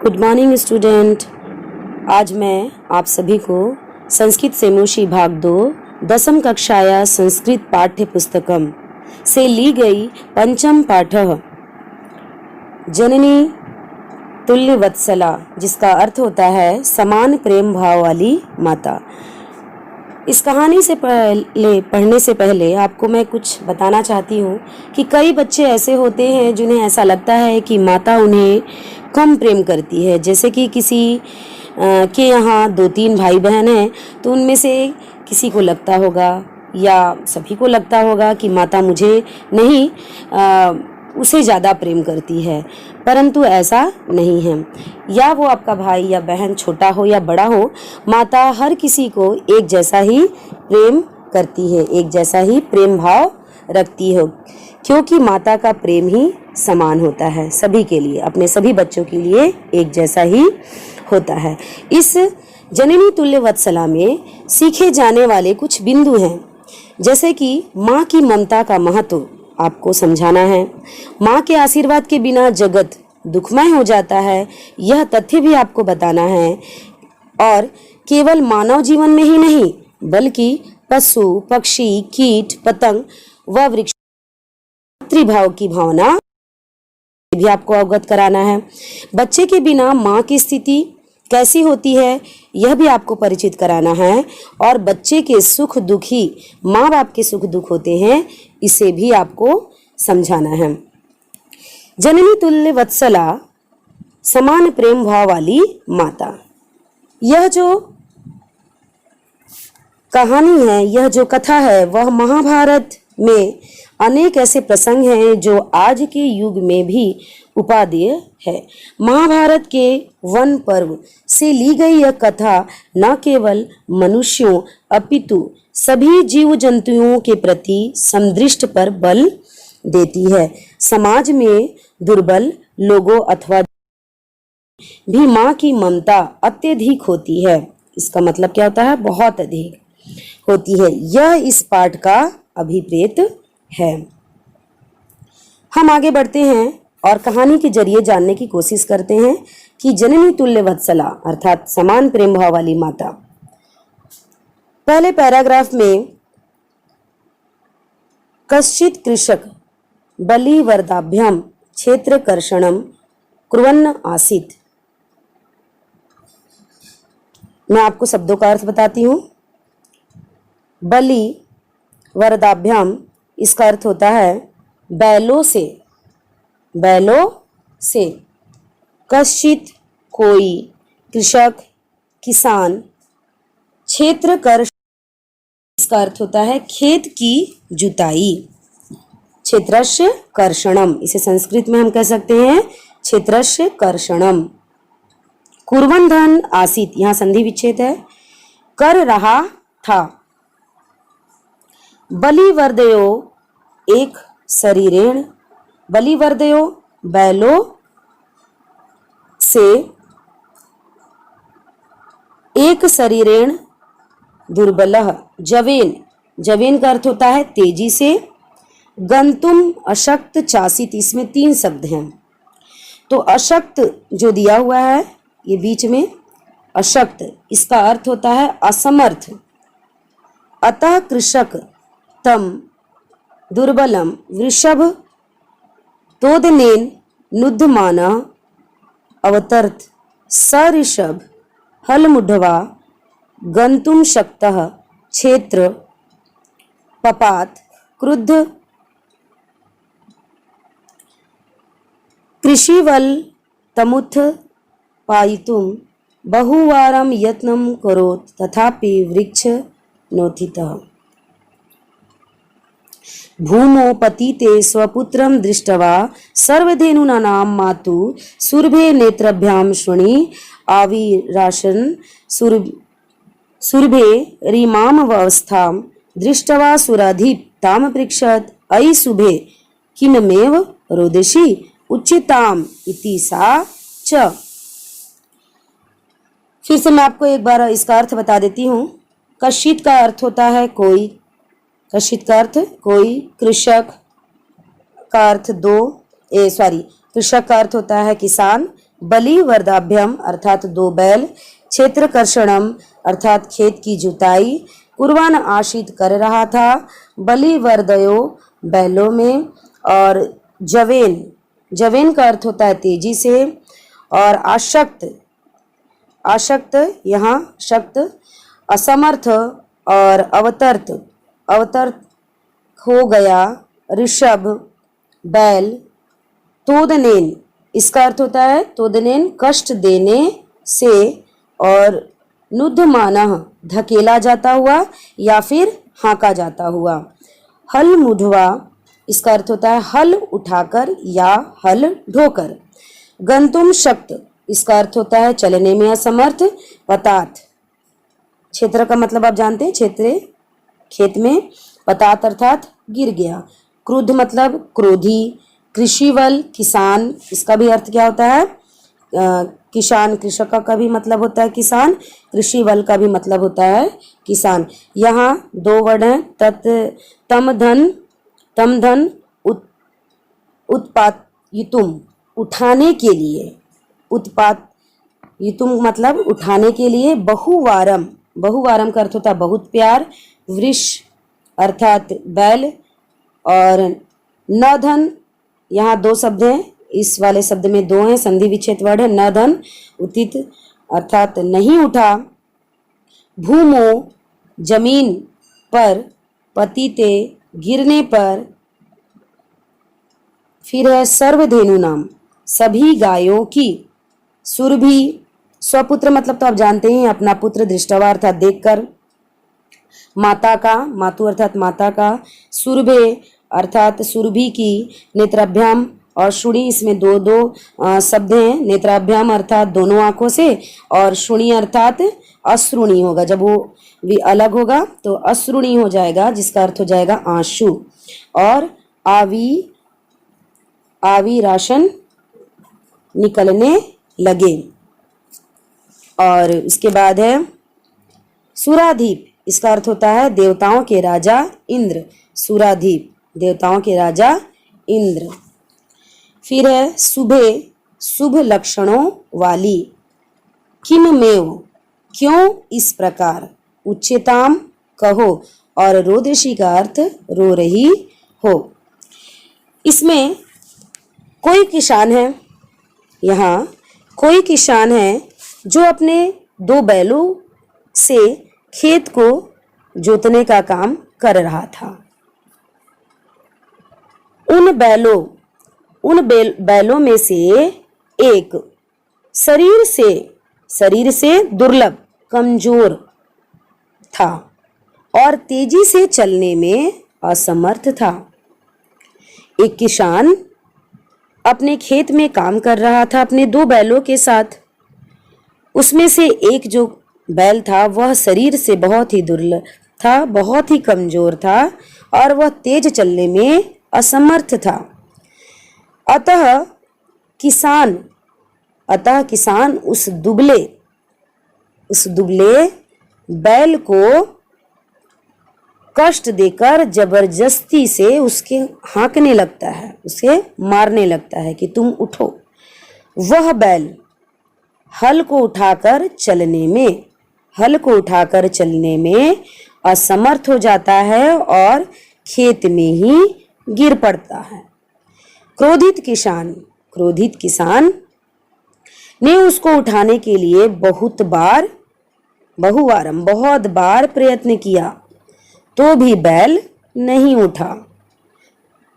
Good morning student. आज मैं आप सभी को संस्कृत सेमोशी भाग 2 दशम कक्षाया संस्कृत पाठ्य पुस्तकम से ली गई पंचम पाठः जननी तुल्य वत्सला, जिसका अर्थ होता है समान प्रेम भाव वाली माता। इस कहानी से पढ़ने से पहले आपको मैं कुछ बताना चाहती हूँ कि कई बच्चे ऐसे होते हैं जिन्हें ऐसा लगता है कि माता उन्हें कम प्रेम करती है। जैसे कि किसी के यहाँ 2-3 भाई बहन हैं तो उनमें से किसी को लगता होगा या सभी को लगता होगा कि माता मुझे नहीं उसे ज़्यादा प्रेम करती है, परंतु ऐसा नहीं है। या वो आपका भाई या बहन छोटा हो या बड़ा हो, माता हर किसी को एक जैसा ही प्रेम करती है, एक जैसा ही प्रेम भाव रखती है, क्योंकि माता का प्रेम ही समान होता है सभी के लिए, अपने सभी बच्चों के लिए एक जैसा ही होता है। इस जननी तुल्य वत्सला में सीखे जाने वाले कुछ बिंदु हैं, जैसे कि माँ की ममता का महत्व आपको समझाना है। माँ के आशीर्वाद के बिना जगत दुखमय हो जाता है, यह तथ्य भी आपको बताना है। और केवल मानव जीवन में ही नहीं, बल्कि पशु पक्षी कीट पतंग व वृक्ष मातृभाव की भावना भी आपको अवगत कराना है। बच्चे के बिना माँ की स्थिति कैसी होती है यह भी आपको परिचित कराना है, और बच्चे के सुख दुख ही माँ बाप के सुख दुख होते हैं, इसे भी आपको समझाना है। जननी तुल्य वत्सला, समान प्रेम भाव वाली माता। यह जो कहानी है, यह जो कथा है, वह महाभारत में अनेक ऐसे प्रसंग हैं जो आज के युग में भी उपादेय है। महाभारत के वन पर्व से ली गई यह कथा न केवल मनुष्यों अपितु सभी जीव जंतुओं के प्रति समदृष्टि पर बल देती है। समाज में दुर्बल लोगों अथवा भी माँ की ममता अत्यधिक होती है। इसका मतलब क्या होता है? बहुत अधिक होती है। यह इस पाठ का अभिप्रेत है। हम आगे बढ़ते हैं और कहानी के जरिए जानने की कोशिश करते हैं कि जननी तुल्य वत्सला अर्थात समान प्रेम भाव वाली माता। पहले पैराग्राफ में कश्चित कृषक बलिवर्दाभ्याम क्षेत्र कर्षणम कुर्वन् आसीत्। मैं आपको शब्दों का अर्थ बताती हूँ। बलि वरदाभ्याम, इसका अर्थ होता है बैलों से। कश्चित कोई, कृषक किसान, क्षेत्र कर्ष, इसका अर्थ होता है खेत की जुताई। क्षेत्रस्य कर्षणम, इसे संस्कृत में हम कह सकते हैं क्षेत्रस्य कर्षणम। कुर्वन् धन आसीत, यहाँ संधि विच्छेद है, कर रहा था। बलिवर्दयो एक शरीरेण, बलिवर्दयो बैलों से, एक शरीरेण दुर्बलः जवेन, जवेन का अर्थ होता है तेजी से, गंतुम अशक्त चासित, इसमें 3 शब्द हैं। तो अशक्त जो दिया हुआ है ये बीच में अशक्त, इसका अर्थ होता है असमर्थ। अतः कृषक तम दुर्बलम वृषभ तोदनेन नुद्धमाना अवतर्त स ऋषभ हलमुढ़वा गंतुम शक्तः क्षेत्र पपात क्रुद्ध कृषिवल तमुत्थ पायितुम बहुवारं यत्नं करोत् तथापि वृक्ष नोत्थितः। भूमौ पतिते स्वपुत्रं दृष्ट्वा सर्वधेनूनां मातु सुरभे नेत्रभ्यां श्वणि आविराशन सुरभे रीमामवस्थां दृष्ट्वा सुराधिप ताम पृच्छत् अयि शुभे किममेव रोदिषि उच्चिताम इति सा च। फिर से मैं आपको एक बार इसका अर्थ बता देती हूँ। कश्चित का अर्थ होता है कोई, कश्चित का अर्थ कोई, कृषक का अर्थ कृषक का अर्थ होता है किसान, बलिवर्दाभ्यम अर्थात 2 बैल, क्षेत्रकर्षणम अर्थात खेत की जुताई, कुर्बान आशित कर रहा था, बलिवर्दयो बैलों में, और जवेन, जवेन का अर्थ होता है तेजी से, और आशक्त, आशक्त यहाँ शक्त, असमर्थ और अवतर्त, अवतर्त हो गया, ऋषभ बैल, तोदनेन, इसका अर्थ होता है तोदनेन कष्ट देने से, और नुद्धमानः धकेला जाता हुआ या फिर हाँका जाता हुआ, हल मुढ़वा, इसका अर्थ होता है हल उठाकर या हल ढोकर, गंतुम शक्त, इसका अर्थ होता है चलने में असमर्थ, पतात, क्षेत्र का मतलब आप जानते हैं, क्षेत्र खेत में, पतात अर्थात गिर गया, क्रुद्ध मतलब क्रोधी, कृषिवल किसान, इसका भी अर्थ क्या होता है किसान, कृषक का भी मतलब होता है किसान, कृषिवल का भी मतलब होता है किसान। यहाँ 2 वर्ड हैं, तत् तम धन उत्पादयुतुम, उठाने के लिए, उत्पादयुतुम मतलब उठाने के लिए, बहुवारम, बहुवारम का अर्थ होता है बहुत प्यार, वृष अर्थात बैल, और न धन, यहाँ 2 शब्द हैं, इस वाले शब्द में 2 हैं, संधि विच्छेद वर्ड है, न धन उतित अर्थात नहीं उठा, भूमो जमीन पर, पतिते गिरने पर, फिर है सर्वधेनु नाम, सभी गायों की, सुरभि स्वपुत्र मतलब तो आप जानते हैं अपना पुत्र, दृष्टवा अर्थात देखकर, माता का, मातु अर्थात माता का, सुरभे अर्थात सुरभि की, नेत्राभ्याम और शुणी, इसमें 2 शब्द हैं, नेत्राभ्याम अर्थात दोनों आंखों से, और शुणी अर्थात अश्रुणी होगा, जब वो भी अलग होगा तो अश्रुणी हो जाएगा, जिसका अर्थ हो जाएगा आंसू, और आवी राशन निकलने लगे, और इसके बाद है सुराधीप, इसका अर्थ होता है देवताओं के राजा इंद्र, सुराधीप देवताओं के राजा इंद्र। फिर है शुभे, शुभ लक्षणों वाली, किममेव, क्यों इस प्रकार, उच्चताम कहो, और रोदृषि का अर्थ रो रही हो। इसमें कोई किसान है, यहाँ कोई किसान है जो अपने 2 बैलों से खेत को जोतने का काम कर रहा था। उन बैलों में से एक शरीर से दुर्लभ, कमजोर था और तेजी से चलने में असमर्थ था। एक किसान अपने खेत में काम कर रहा था अपने 2 बैलों के साथ। उसमें से एक जो बैल था वह शरीर से बहुत ही दुर्बल था, बहुत ही कमजोर था और वह तेज चलने में असमर्थ था। अतः किसान उस दुबले बैल को कष्ट देकर जबरदस्ती से उसके हाँकने लगता है, उसे मारने लगता है कि तुम उठो। वह बैल हल को उठाकर चलने में असमर्थ हो जाता है और खेत में ही गिर पड़ता है। क्रोधित किसान ने उसको उठाने के लिए बहुत बार प्रयत्न किया तो भी बैल नहीं उठा।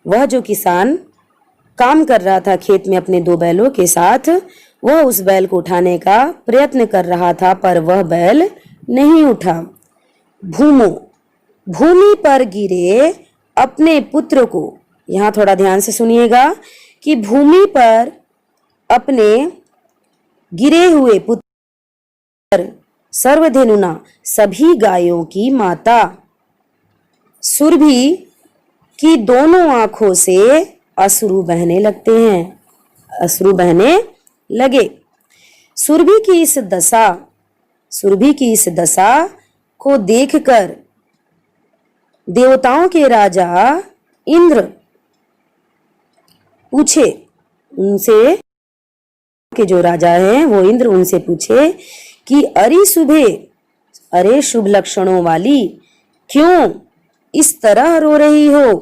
वह जो किसान काम कर रहा था खेत में अपने 2 बैलों के साथ, वह उस बैल को उठाने का प्रयत्न कर रहा था पर वह बैल नहीं उठा। भूमि पर गिरे अपने पुत्र को, यहाँ थोड़ा ध्यान से सुनिएगा कि भूमि पर अपने गिरे हुए पुत्र, सर्वधेनुना सभी गायों की माता, सुरभि की दोनों आंखों से अश्रु बहने लगे। सुरभि की इस दशा को देखकर देवताओं के राजा इंद्र पूछे, उनसे के जो राजा हैं वो इंद्र उनसे पूछे कि अरे सुबह, अरे शुभ लक्षणों वाली, क्यों इस तरह रो रही हो?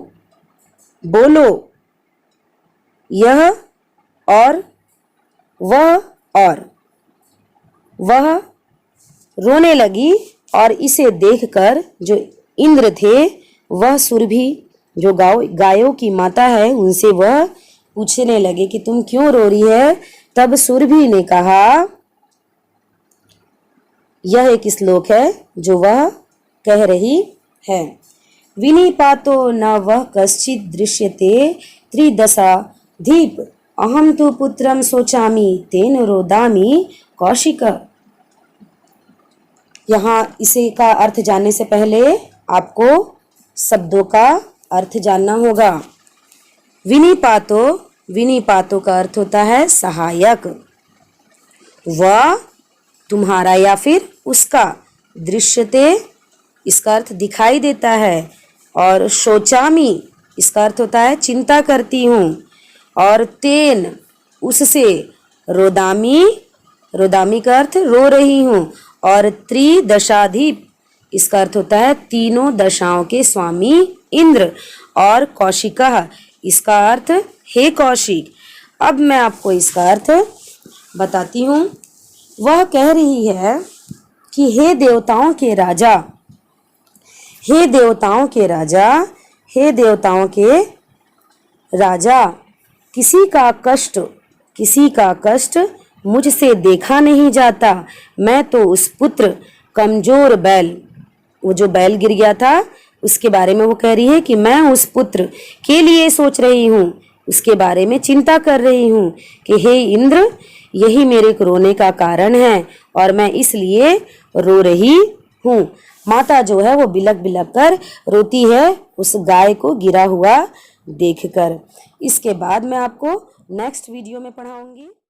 बोलो। यह और वह रोने लगी और इसे देखकर जो इंद्र थे वह सुरभि जो गायों की माता है उनसे वह पूछने लगे कि तुम क्यों रो रही है। तब सुरभि ने कहा, यह एक श्लोक है जो वह कह रही है। विनिपातो न वह कश्चित दृश्यते त्रिदशा दीप, अहम तु पुत्रम शोचामि तेन रोदामि कौशिक। यहाँ इसे का अर्थ जानने से पहले आपको शब्दों का अर्थ जानना होगा। विनिपातो, विनिपातो का अर्थ होता है सहायक। वह तुम्हारा या फिर उसका, दृश्यते इसका अर्थ दिखाई देता है, और शोचामी इसका अर्थ होता है चिंता करती हूँ, और तेन उससे, रोदामी, रोदामी का अर्थ रो रही हूँ, और त्रिदशाधीप इसका अर्थ होता है तीनों दशाओं के स्वामी इंद्र, और कौशिका इसका अर्थ हे कौशिक। अब मैं आपको इसका अर्थ बताती हूँ। वह कह रही है कि हे देवताओं के राजा, हे देवताओं के राजा, हे देवताओं के राजा, किसी का कष्ट मुझसे देखा नहीं जाता। मैं तो उस पुत्र कमजोर बैल, वो जो बैल गिर गया था उसके बारे में वो कह रही है कि मैं उस पुत्र के लिए सोच रही हूँ, उसके बारे में चिंता कर रही हूँ कि हे इंद्र, यही मेरे रोने का कारण है और मैं इसलिए रो रही हूँ। माता जो है वो बिलक बिलक कर रोती है उस गाय को गिरा हुआ देखकर। इसके बाद मैं आपको नेक्स्ट वीडियो में पढ़ाऊंगी।